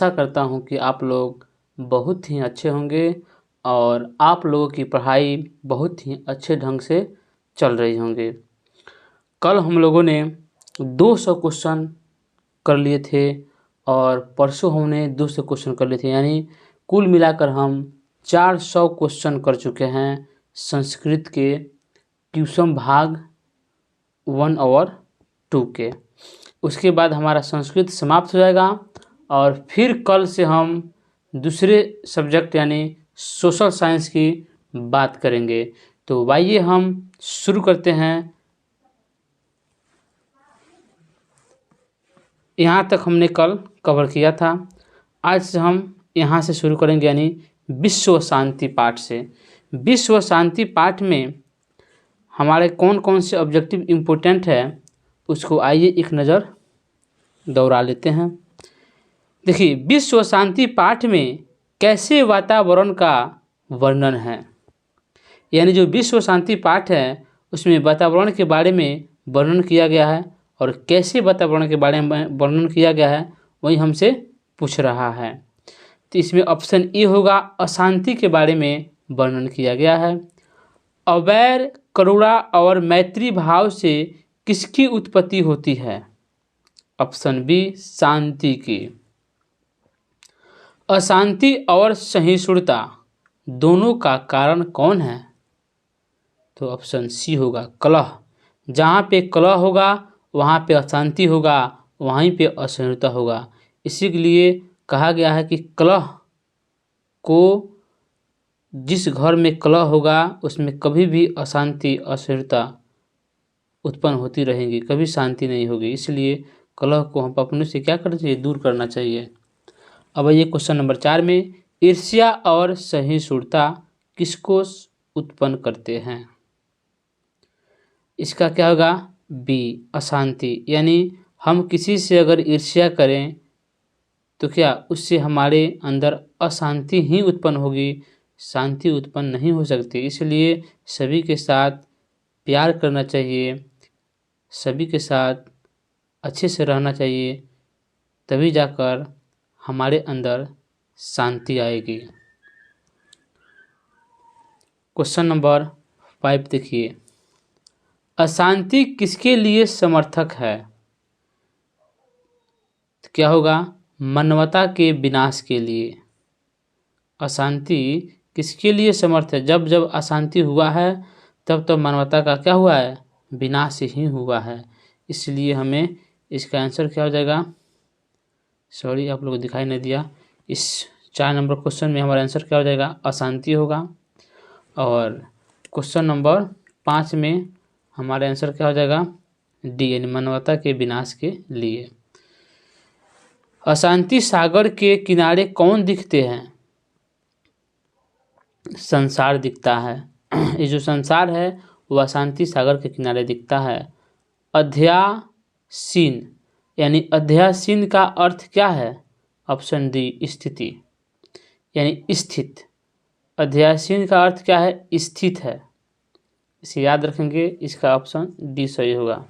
आशा करता हूँ कि आप लोग बहुत ही अच्छे होंगे और आप लोगों की पढ़ाई बहुत ही अच्छे ढंग से चल रही होंगे। कल हम लोगों ने 200 क्वेश्चन कर लिए थे और परसों हमने 200 क्वेश्चन कर लिए थे, यानी कुल मिलाकर हम 400 क्वेश्चन कर चुके हैं संस्कृत के ट्यूशन भाग 1 और 2 के। उसके बाद हमारा संस्कृत समाप्त हो जाएगा और फिर कल से हम दूसरे सब्जेक्ट यानी सोशल साइंस की बात करेंगे। तो आइए हम शुरू करते हैं। यहाँ तक हमने कल कवर किया था। आज से हम यहाँ से शुरू करेंगे, यानी विश्व शांति पाठ से। विश्व शांति पाठ में हमारे कौन कौन से ऑब्जेक्टिव इम्पोर्टेंट है उसको आइए एक नज़र दौड़ा लेते हैं। देखिए, विश्व शांति पाठ में कैसे वातावरण का वर्णन है, यानी जो विश्व शांति पाठ है उसमें वातावरण के बारे में वर्णन किया गया है और कैसे वातावरण के बारे में वर्णन किया गया है वही हमसे पूछ रहा है। तो इसमें ऑप्शन ए होगा, अशांति के बारे में वर्णन किया गया है। अवैर, करुणा और मैत्री भाव से किसकी उत्पत्ति होती है? ऑप्शन बी, शांति की। अशांति और सहिष्णुता दोनों का कारण कौन है? तो ऑप्शन सी होगा, कलह। जहाँ पे कलह होगा वहाँ पे अशांति होगा, वहीं पे असहिष्णुता होगा। इसी के लिए कहा गया है कि कलह को, जिस घर में कलह होगा उसमें कभी भी अशांति, असहिष्णुता उत्पन्न होती रहेंगी, कभी शांति नहीं होगी। इसलिए कलह को हम अपने से क्या करना चाहिए? दूर करना चाहिए। अब ये क्वेश्चन नंबर 4 में, ईर्ष्या और सहिष्णुता किसको उत्पन्न करते हैं? इसका क्या होगा? बी, अशांति। यानी हम किसी से अगर ईर्ष्या करें तो क्या उससे हमारे अंदर अशांति ही उत्पन्न होगी, शांति उत्पन्न नहीं हो सकती। इसलिए सभी के साथ प्यार करना चाहिए, सभी के साथ अच्छे से रहना चाहिए, तभी जाकर हमारे अंदर शांति आएगी। क्वेश्चन नंबर 5 देखिए, अशांति किसके लिए समर्थक है? तो क्या होगा? मानवता के विनाश के लिए। अशांति किसके लिए समर्थ है? जब जब अशांति हुआ है तब तब मानवता का क्या हुआ है? विनाश ही हुआ है। इसलिए हमें इसका आंसर क्या हो जाएगा? सॉरी, आप लोगों को दिखाई नहीं दिया। इस 4 नंबर क्वेश्चन में हमारा आंसर क्या हो जाएगा? अशांति होगा। और क्वेश्चन नंबर 5 में हमारा आंसर क्या हो जाएगा? डी, यानी मानवता के विनाश के लिए। अशांति सागर के किनारे कौन दिखते हैं? संसार दिखता है। ये जो संसार है वो अशांति सागर के किनारे दिखता है। अध्यासीन, यानी अध्यासीन का अर्थ क्या है? ऑप्शन डी, स्थिति, यानी स्थित। अध्यासीन का अर्थ क्या है? स्थित है। इसे याद रखेंगे, इसका ऑप्शन डी सही होगा।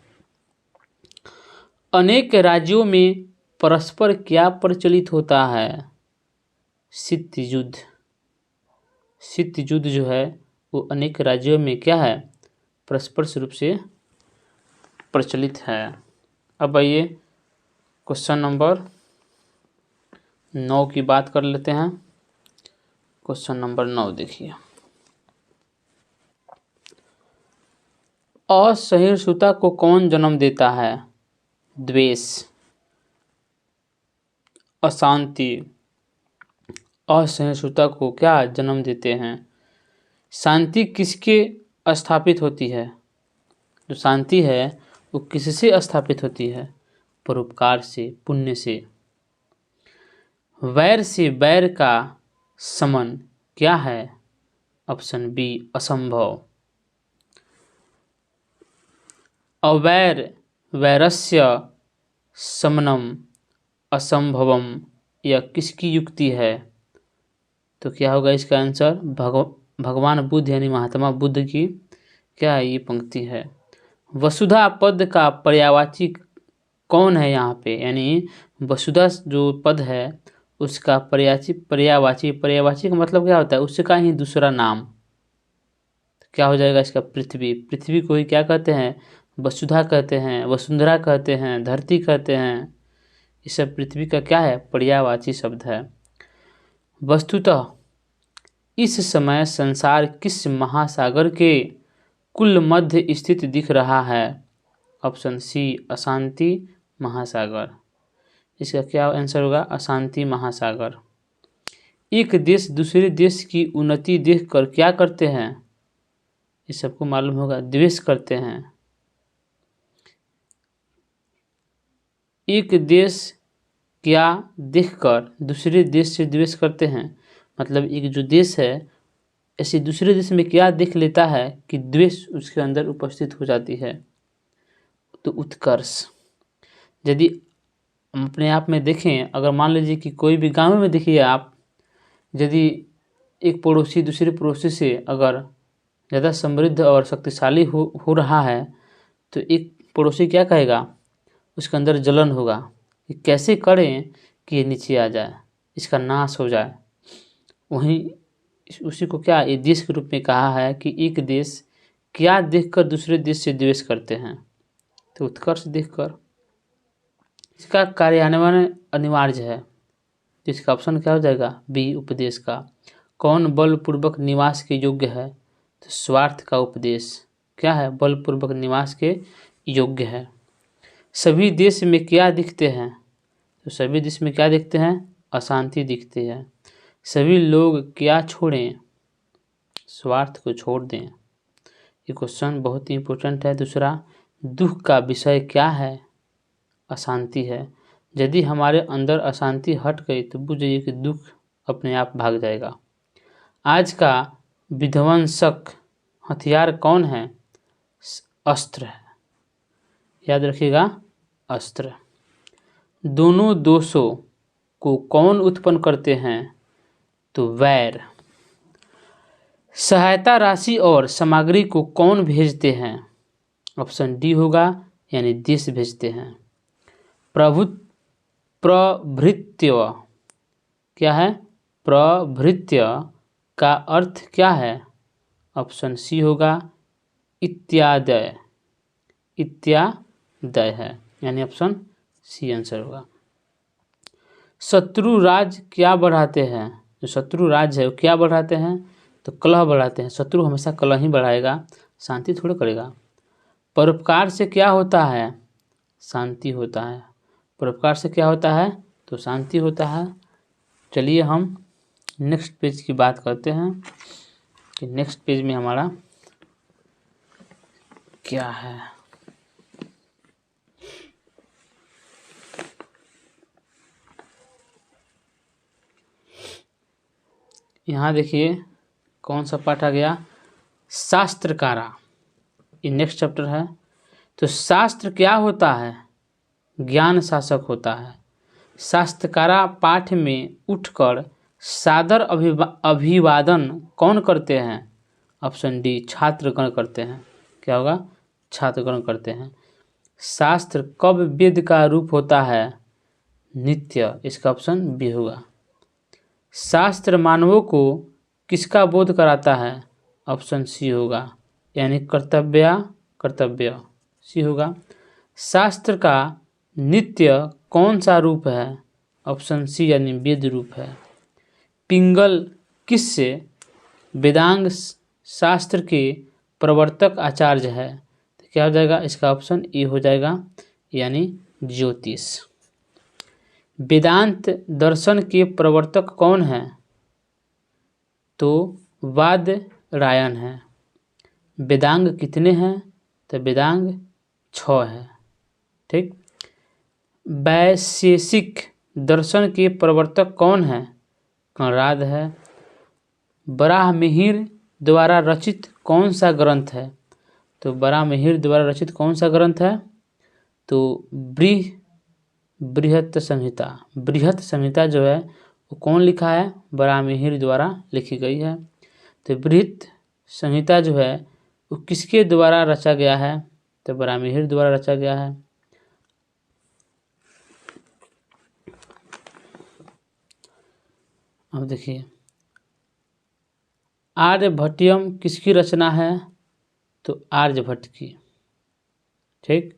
अनेक राज्यों में परस्पर क्या प्रचलित होता है? शीत युद्ध। शीत युद्ध जो है वो अनेक राज्यों में क्या है? परस्पर रूप से प्रचलित है। अब आइए क्वेश्चन नंबर 9 की बात कर लेते हैं। क्वेश्चन नंबर 9 देखिए, असहिष्णुता को कौन जन्म देता है? द्वेष, अशांति, असहिष्णुता को क्या जन्म देते हैं? शांति किसके स्थापित होती है? जो शांति है वो किससे स्थापित होती है? परोपकार से, पुण्य से। वैर से वैर का शमन क्या है? ऑप्शन बी, असंभव। अवैर वैरस्य शमनम असंभवम, यह किसकी युक्ति है? तो क्या होगा इसका आंसर? भगवान बुद्ध यानी महात्मा बुद्ध की क्या है? ये पंक्ति है। वसुधा पद का पर्यायवाची कौन है यहाँ पे? यानी वसुधा जो पद है उसका पर्यायवाची का मतलब क्या होता है? उसका ही दूसरा नाम। तो क्या हो जाएगा इसका? पृथ्वी। पृथ्वी को ही क्या कहते हैं? वसुधा कहते हैं, वसुंधरा कहते हैं, धरती कहते हैं। ये सब पृथ्वी का क्या है? पर्यायवाची शब्द है। वस्तुतः इस समय संसार किस महासागर के कुल मध्य स्थित दिख रहा है? ऑप्शन सी, अशांति महासागर। इसका क्या आंसर होगा? अशांति महासागर। एक देश दूसरे देश की उन्नति देखकर क्या करते हैं? ये सबको मालूम होगा, द्वेष करते हैं। एक देश क्या देखकर दूसरे देश से द्वेष करते हैं? मतलब एक जो देश है ऐसे दूसरे देश में क्या देख लेता है कि द्वेष उसके अंदर उपस्थित हो जाती है? तो उत्कर्ष। यदि हम अपने आप में देखें, अगर मान लीजिए कि कोई भी गांव में देखिए आप, यदि एक पड़ोसी दूसरे पड़ोसी से अगर ज़्यादा समृद्ध और शक्तिशाली हो रहा है तो एक पड़ोसी क्या कहेगा? उसके अंदर जलन होगा कि कैसे करें कि ये नीचे आ जाए, इसका नाश हो जाए। वहीं उसी को क्या ये देश के रूप में कहा है कि एक देश क्या देखकर दूसरे देश से द्वेष करते हैं? तो उत्कर्ष देखकर। इसका कार्यान्वयन अनिवार्य है, तो इसका ऑप्शन क्या हो जाएगा? बी, उपदेश का। कौन बलपूर्वक निवास के योग्य है? तो स्वार्थ का उपदेश क्या है? बलपूर्वक निवास के योग्य है। सभी देश में क्या दिखते हैं? तो सभी देश में क्या दिखते हैं? अशांति दिखती है। सभी लोग क्या छोड़ें? स्वार्थ को छोड़ दें। ये क्वेश्चन बहुत ही इंपॉर्टेंट है। दूसरा, दुख का विषय क्या है? अशांति है। यदि हमारे अंदर अशांति हट गई तो बुझ जाइए कि दुख अपने आप भाग जाएगा। आज का विध्वंसक हथियार कौन है? अस्त्र है, याद रखिएगा, अस्त्र। दोनों दोषों को कौन उत्पन्न करते हैं? तो वैर। सहायता राशि और सामग्री को कौन भेजते हैं? ऑप्शन डी होगा, यानी देश भेजते हैं। प्रभृत्य क्या है? प्रभृत्य का अर्थ क्या है? ऑप्शन सी होगा, इत्यादय। इत्यादय है, यानी ऑप्शन सी आंसर होगा। शत्रु राज क्या बढ़ाते हैं? जो शत्रु राज है वो क्या बढ़ाते हैं? तो कलह बढ़ाते हैं। शत्रु हमेशा कलह ही बढ़ाएगा, शांति थोड़ा करेगा। परोपकार से क्या होता है? शांति होता है। परोपकार से क्या होता है? तो शांति होता है। चलिए हम नेक्स्ट पेज की बात करते हैं कि नेक्स्ट पेज में हमारा क्या है। यहाँ देखिए कौन सा पाठ आ गया? शास्त्रकारा। ये नेक्स्ट चैप्टर है। तो शास्त्र क्या होता है? ज्ञान शासक होता है। शास्त्रकारा पाठ में उठकर सादर अभिवादन कौन करते हैं? ऑप्शन डी, छात्रगण करते हैं। क्या होगा? छात्रगण करते हैं। शास्त्र कब वेद का रूप होता है? नित्य। इसका ऑप्शन बी होगा। शास्त्र मानवों को किसका बोध कराता है? ऑप्शन सी होगा, यानी कर्तव्य सी होगा। शास्त्र का नित्य कौन सा रूप है? ऑप्शन सी, यानी वेद रूप है। पिंगल किससे वेदांग शास्त्र के प्रवर्तक आचार्य है? तो क्या हो जाएगा? इसका ऑप्शन ए हो जाएगा, यानी ज्योतिष। वेदांत दर्शन के प्रवर्तक कौन है? तो वादरायण है। वेदांग कितने हैं? तो वेदांग 6 है। ठीक। वैशेषिक दर्शन के प्रवर्तक कौन है? कणराद है। बराहमिहिर द्वारा रचित कौन सा ग्रंथ है? तो बराहमिहिर द्वारा रचित कौन सा ग्रंथ है? तो बृहत संहिता। बृहत संहिता जो है वो कौन लिखा है? बराहमिहिर द्वारा लिखी गई है। तो बृहत संहिता जो है वो किसके द्वारा रचा गया है? तो बराहमिहिर द्वारा रचा गया है। अब देखिए, आर्यभट्टियम किसकी रचना है? तो आर्यभट्ट की। ठीक।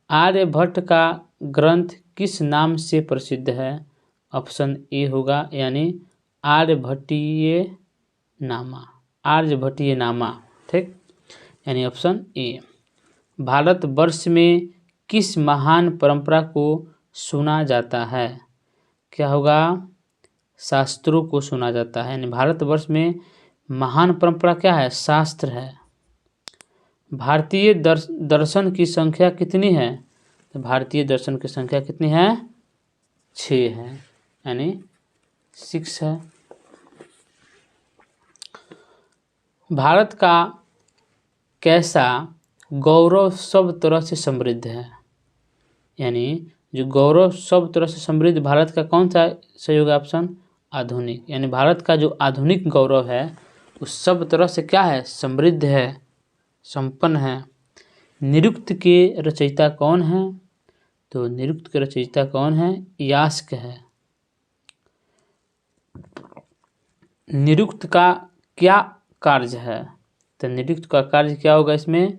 आर्यभट्ट का ग्रंथ किस नाम से प्रसिद्ध है? ऑप्शन ए होगा, यानी आर्यभट्टीय नामा, आर्यभट्टीय नामा। ठीक, यानी ऑप्शन ए। भारतवर्ष में किस महान परंपरा को सुना जाता है? क्या होगा? शास्त्रों को सुना जाता है, यानी भारतवर्ष में महान परंपरा क्या है? शास्त्र है। भारतीय दर्शन की संख्या कितनी है? तो भारतीय दर्शन की संख्या कितनी है? 6 है, यानी 6 है। भारत का कैसा गौरव सब तरह से समृद्ध है? यानी जो गौरव सब तरह से समृद्ध भारत का कौन सा सही होगा? ऑप्शन आधुनिक। यानी भारत का जो आधुनिक गौरव है उस सब तरह से क्या है? समृद्ध है, संपन्न है। निरुक्त के रचयिता कौन है? तो निरुक्त के रचयिता कौन है? यास्क है। निरुक्त का क्या कार्य है? तो निरुक्त का कार्य क्या होगा इसमें?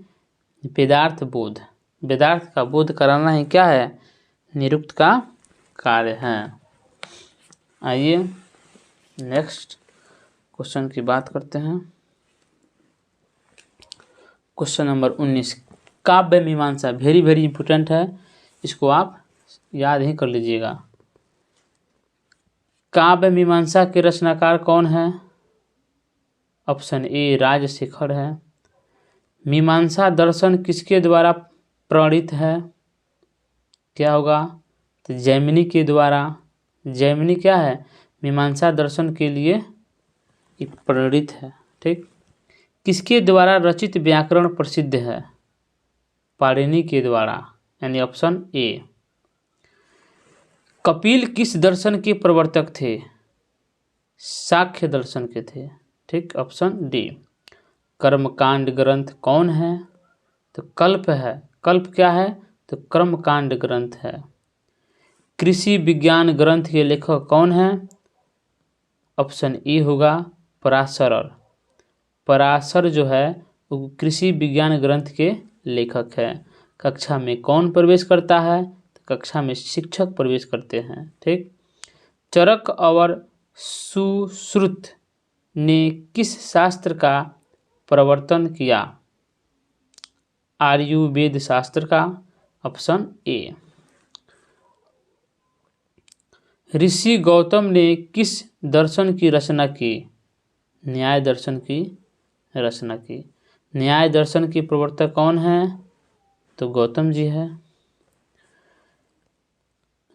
वेदार्थ बोध, वेदार्थ का बोध कराना ही क्या है? निरुक्त का कार्य है। आइए नेक्स्ट क्वेश्चन की बात करते हैं। क्वेश्चन नंबर 19, काव्य मीमांसा, वेरी वेरी इंपॉर्टेंट है, इसको आप याद ही कर लीजिएगा। काव्य मीमांसा के रचनाकार कौन है? ऑप्शन ए राजशेखर है। मीमांसा दर्शन किसके द्वारा प्रणीत है? क्या होगा? तो जैमिनी के द्वारा। जैमिनी क्या है? मीमांसा दर्शन के लिए प्रेरित है। ठीक। किसके द्वारा रचित व्याकरण प्रसिद्ध है? पाणिनि के द्वारा, यानी ऑप्शन ए। कपिल किस दर्शन के प्रवर्तक थे? सांख्य दर्शन के थे। ठीक, ऑप्शन डी। कर्मकांड ग्रंथ कौन है? तो कल्प है। कल्प क्या है? तो कर्मकांड ग्रंथ है। कृषि विज्ञान ग्रंथ के लेखक कौन है? ऑप्शन ए होगा पराशर। पराशर जो है वो कृषि विज्ञान ग्रंथ के लेखक है। कक्षा में कौन प्रवेश करता है? तो कक्षा में शिक्षक प्रवेश करते हैं। ठीक। चरक और सुश्रुत ने किस शास्त्र का प्रवर्तन किया? आयुर्वेद शास्त्र का। Option A. ऋषि गौतम ने किस दर्शन की रचना की? न्याय दर्शन की रचना की। न्याय दर्शन की प्रवर्तक कौन है? तो गौतम जी है।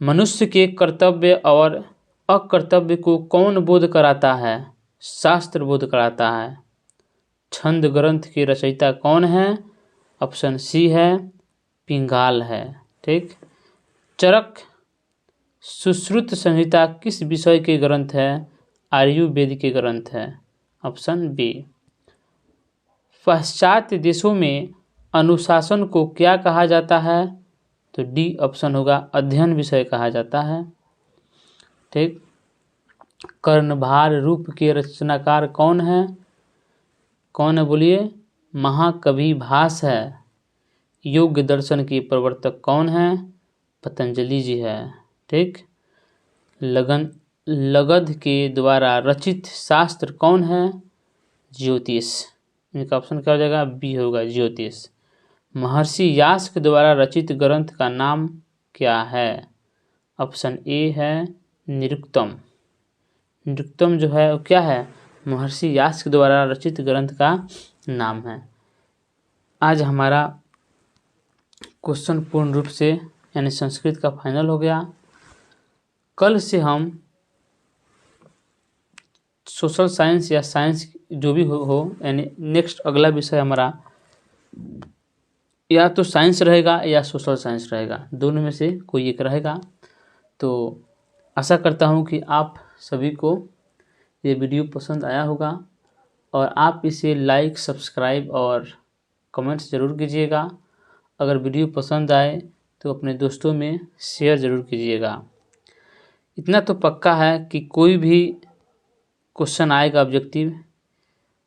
मनुष्य के कर्तव्य और अकर्तव्य को कौन बोध कराता है? शास्त्र बोध कराता है। छंद ग्रंथ के रचयिता कौन है? ऑप्शन सी है पिंगाल है। ठीक। चरक सुश्रुत संहिता किस विषय के ग्रंथ है? आयुर्वेद के ग्रंथ है। Option B. पाश्चात्य देशों में अनुशासन को क्या कहा जाता है? तो डी ऑप्शन होगा अध्ययन विषय कहा जाता है। ठीक। कर्णभार रूप के रचनाकार कौन है? कौन है बोलिए? महाकवि भास है। योग दर्शन के प्रवर्तक कौन है? पतंजलि जी है। ठीक। लगध के द्वारा रचित शास्त्र कौन है? ज्योतिष। इनका ऑप्शन क्या हो जाएगा? बी होगा ज्योतिष। महर्षि यास्क के द्वारा रचित ग्रंथ का नाम क्या है? ऑप्शन ए है निरुक्तम। निरुक्तम जो है वो क्या है? महर्षि यास्क के द्वारा रचित ग्रंथ का नाम है। आज हमारा क्वेश्चन पूर्ण रूप से यानी संस्कृत का फाइनल हो गया। कल से हम सोशल साइंस या साइंस जो भी हो यानी नेक्स्ट अगला विषय हमारा या तो साइंस रहेगा या सोशल साइंस रहेगा, दोनों में से कोई एक रहेगा। तो आशा करता हूँ कि आप सभी को ये वीडियो पसंद आया होगा और आप इसे लाइक, सब्सक्राइब और कमेंट्स ज़रूर कीजिएगा। अगर वीडियो पसंद आए तो अपने दोस्तों में शेयर ज़रूर कीजिएगा। इतना तो पक्का है कि कोई भी क्वेश्चन आएगा ऑब्जेक्टिव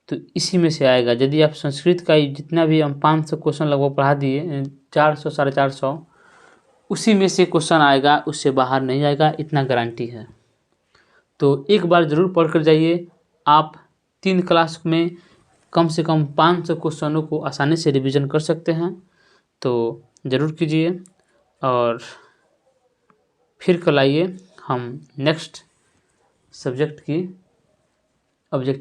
तो इसी में से आएगा। यदि आप संस्कृत का जितना भी हम 500 क्वेश्चन लगभग पढ़ा दिए, 400 450, उसी में से क्वेश्चन आएगा, उससे बाहर नहीं आएगा, इतना गारंटी है। तो एक बार ज़रूर पढ़ कर जाइए। आप 3 क्लास में कम से कम 500 क्वेश्चनों को आसानी से रिवीजन कर सकते हैं। तो ज़रूर कीजिए और फिर कल आइए हम नेक्स्ट सब्जेक्ट की ऑब्जेक्ट